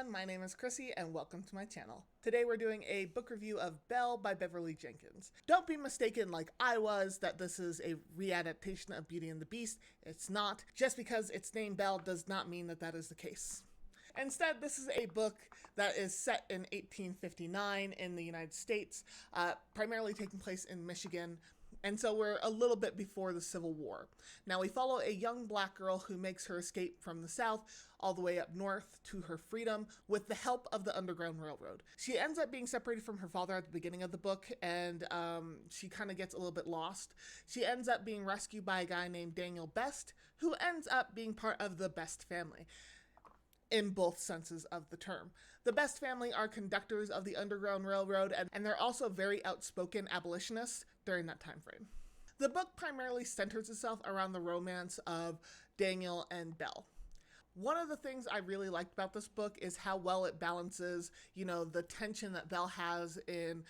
everyone, my name is Chrissy and welcome to my channel. Today we're doing a book review of Belle by Beverly Jenkins. Don't be mistaken like I was that this is a readaptation of Beauty and the Beast. It's not. Just because it's named Belle does not mean that that is the case. Instead, this is a book that is set in 1859 in the United States, primarily taking place in Michigan. And so we're a little bit before the Civil War. Now we follow a young black girl who makes her escape from the South all the way up north to her freedom with the help of the Underground Railroad. She ends up being separated from her father at the beginning of the book, and she kind of gets a little bit lost. She ends up being rescued by a guy named Daniel Best, who ends up being part of the Best family, in both senses of the term. The Best family are conductors of the Underground Railroad, and they're also very outspoken abolitionists during that time frame. The book primarily centers itself around the romance of Daniel and Belle. One of the things I really liked about this book is how well it balances, the tension that Belle has in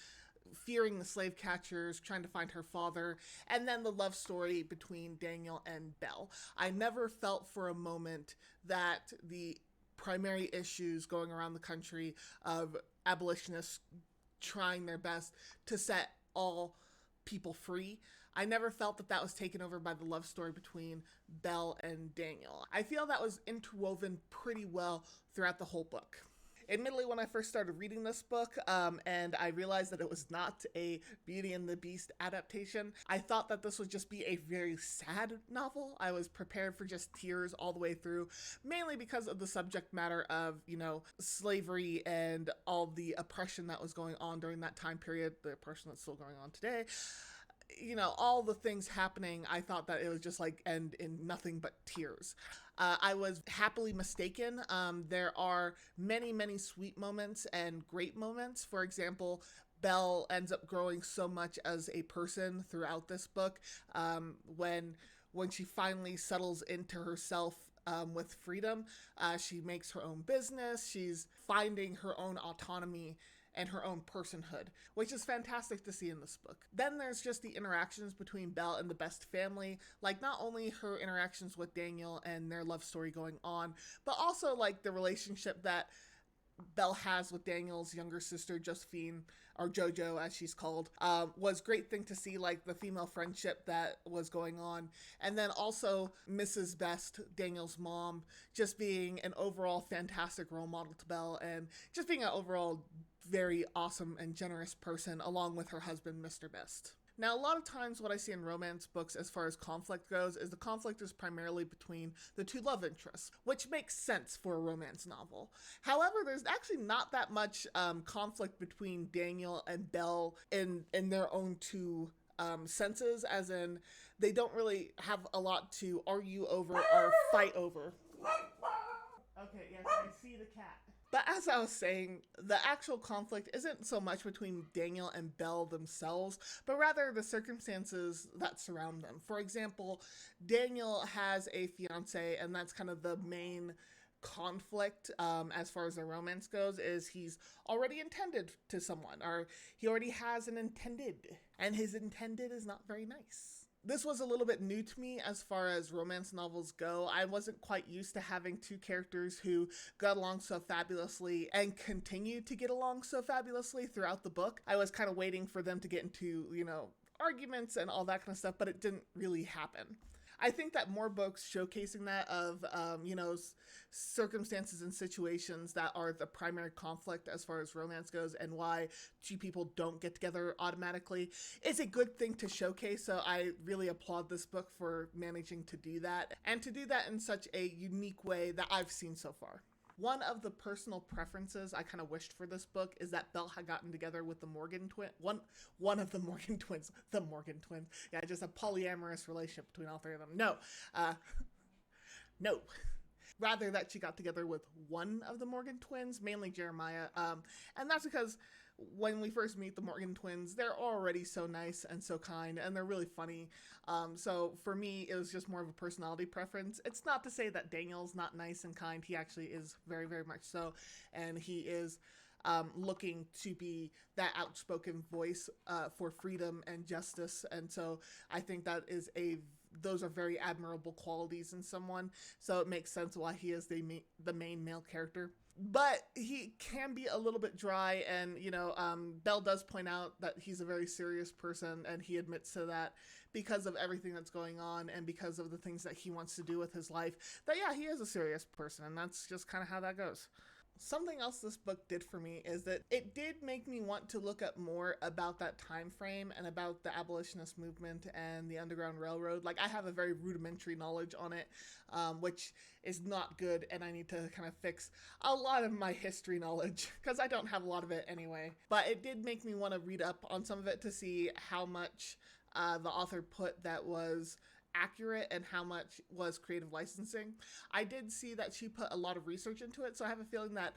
fearing the slave catchers, trying to find her father, and then the love story between Daniel and Belle. I never felt for a moment that the primary issues going around the country of abolitionists trying their best to set all people free, I never felt that that was taken over by the love story between Belle and Daniel. I feel that was interwoven pretty well throughout the whole book. Admittedly, when I first started reading this book, and I realized that it was not a Beauty and the Beast adaptation, I thought that this would just be a very sad novel. I was prepared for just tears all the way through, mainly because of the subject matter of, slavery and all the oppression that was going on during that time period, the oppression that's still going on today. All the things happening, I thought that it was just end in nothing but tears. I was happily mistaken. There are many, many sweet moments and great moments. For example, Belle ends up growing so much as a person throughout this book. When she finally settles into herself with freedom, she makes her own business. She's finding her own autonomy and her own personhood, which is fantastic to see in this book. Then there's just the interactions between Belle and the Best family, not only her interactions with Daniel and their love story going on, but also the relationship that Belle has with Daniel's younger sister, Josephine, or Jojo as she's called, was a great thing to see, the female friendship that was going on. And then also Mrs. Best, Daniel's mom, just being an overall fantastic role model to Belle and just being an overall very awesome and generous person, along with her husband, Mr. Best. Now, a lot of times what I see in romance books as far as conflict goes is the conflict is primarily between the two love interests, which makes sense for a romance novel. However, there's actually not that much conflict between Daniel and Belle in their own two senses, as in they don't really have a lot to argue over or fight over. Okay, yes, I see the cat. But as I was saying, the actual conflict isn't so much between Daniel and Belle themselves, but rather the circumstances that surround them. For example, Daniel has a fiance, and that's kind of the main conflict as far as their romance goes, is he's already intended to someone, or he already has an intended, and his intended is not very nice. This was a little bit new to me as far as romance novels go. I wasn't quite used to having two characters who got along so fabulously and continued to get along so fabulously throughout the book. I was kind of waiting for them to get into, arguments and all that kind of stuff, but it didn't really happen. I think that more books showcasing that of, circumstances and situations that are the primary conflict as far as romance goes and why two people don't get together automatically is a good thing to showcase. So I really applaud this book for managing to do that, and to do that in such a unique way that I've seen so far. One of the personal preferences I kind of wished for this book is that Belle had gotten together with the Morgan twin. One of the Morgan twins. The Morgan twins. Yeah, just a polyamorous relationship between all three of them. No. No. Rather that she got together with one of the Morgan twins, mainly Jeremiah. And that's because when we first meet the Morgan twins, they're already so nice and so kind, and they're really funny. So for me, it was just more of a personality preference. It's not to say that Daniel's not nice and kind. He actually is very, very much so. And he is looking to be that outspoken voice for freedom and justice. And so I think that is those are very admirable qualities in someone. So it makes sense why he is the main male character. but he can be a little bit dry. And, Belle does point out that he's a very serious person, and he admits to that because of everything that's going on and because of the things that he wants to do with his life, that, yeah, he is a serious person, and that's just kind of how that goes. Something else this book did for me is that it did make me want to look up more about that time frame and about the abolitionist movement and the Underground Railroad. Like, I have a very rudimentary knowledge on it, which is not good, and I need to kind of fix a lot of my history knowledge because I don't have a lot of it anyway. But it did make me want to read up on some of it to see how much the author put that was accurate and how much was creative licensing. I did see that she put a lot of research into it, so I have a feeling that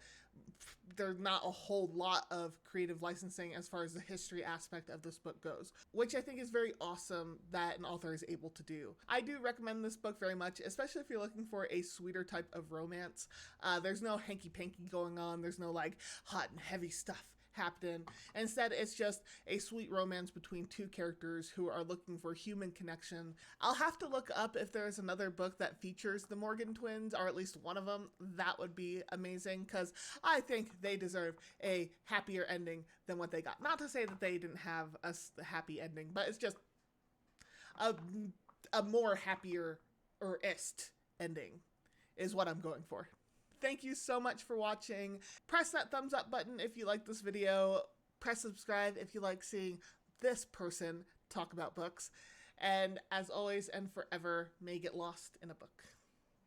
there's not a whole lot of creative licensing as far as the history aspect of this book goes, which I think is very awesome that an author is able to do. I do recommend this book very much, especially if you're looking for a sweeter type of romance. There's no hanky-panky going on. There's no like hot and heavy stuff happening. Instead, it's just a sweet romance between two characters who are looking for human connection. I'll have to look up if there's another book that features the Morgan twins, or at least one of them. That would be amazing, because I think they deserve a happier ending than what they got. Not to say that they didn't have a happy ending, but it's just a more happier or ist ending is what I'm going for. Thank you so much for watching. Press that thumbs up button if you like this video. Press subscribe if you like seeing this person talk about books. And as always and forever, may get lost in a book.